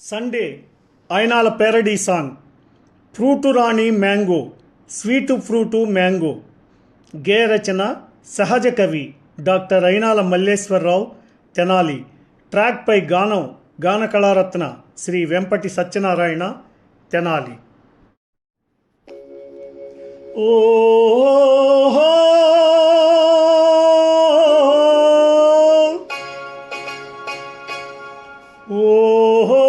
Sunday Ayinala parody song fruit రాణి mango sweet fruit mango గేయ రచన సహజ కవి డాక్టర్ అయినాల మల్లేశ్వరరావు తెనాలి. ట్రాక్పై గానం గాన కళారత్న శ్రీ వెంపటి సత్యనారాయణ తెనాలి. ఓహో ఓహో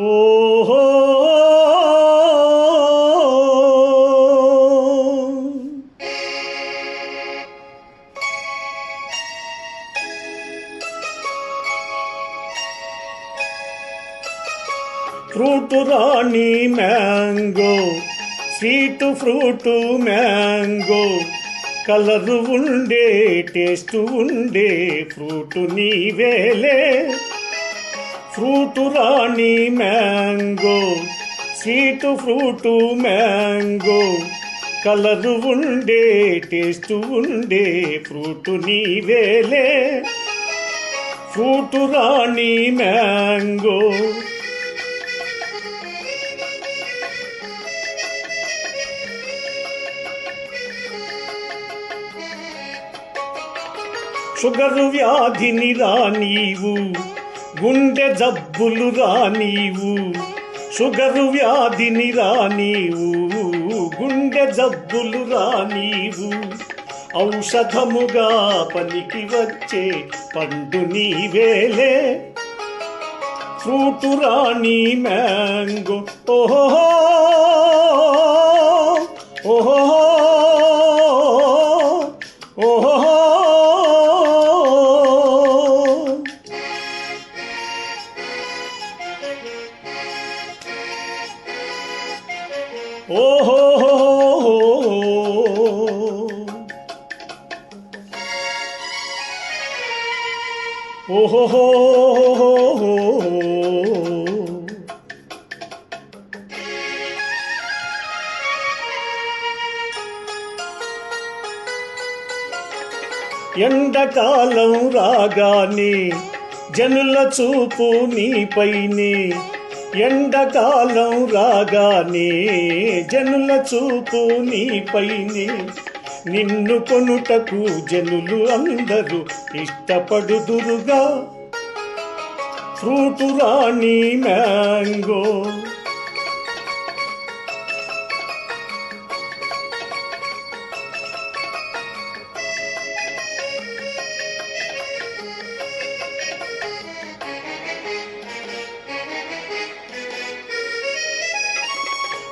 ఓహో ఫ్రూటు రాణి mango sweet fruit mango colour ఉండే టేస్ట్ ఉండే ఫ్రూటు నీవేలే. ఫ్రూటు రాణి mango sweet fruit mango colour ఉండే టేస్ట్ ఉండే ఫ్రూటు నీవేలే. ఫ్రూటు రాణి మ్యాంగో షుగరు వ్యాధిని రానీవు గుండె జబ్బులు రానీవు. షుగరు వ్యాధిని రానీవు గుండె జబ్బులు రానీవు. ఔషధముగా పనికి వచ్చే పండు నీవేలే. ఫ్రూటు రాణి మ్యాంగో ఓహో ఓహో ఓహో ఓహో ఓహో ఎండకాలం రాగానే జనుల చూపు నీపైనే. ఎండకాలం రాగానే జనుల చూపు నీపైనే. నిన్ను కొనుటకు జనులు అందరూ ఇష్టపడుదురుగా. ఫ్రూటు రాణి మ్యాంగో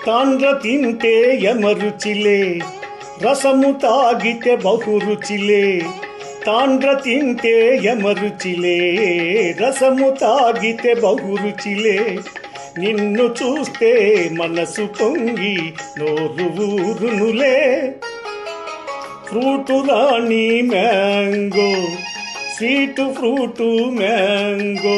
తాండ్ర తింటే యమరుచిలే రసము తాగితే బహురుచిలే. తాండ్ర తింటే యమరుచిలే రసము తాగితే బహురుచిలే. నిన్ను చూస్తే మనసు పొంగి నోరు ఊరునులే. ఫ్రూటు రాణి mango sweet fruit mango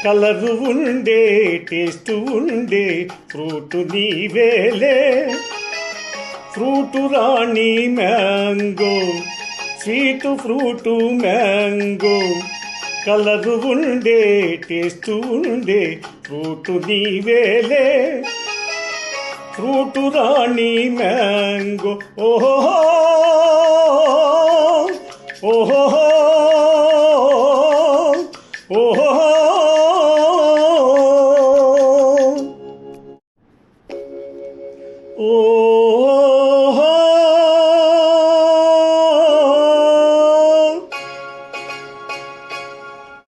colour ఉండే టేస్ట్ ఉండే ఫ్రూటు నీవేలే. ఫ్రూటు రాణి mango sweet fruit mango colour ఉండే టేస్ట్ ఉండే ఫ్రూటు నీవేలే. ఫ్రూటు రాణి మ్యాంగో ఓహో ఓహో ఓహో ఓ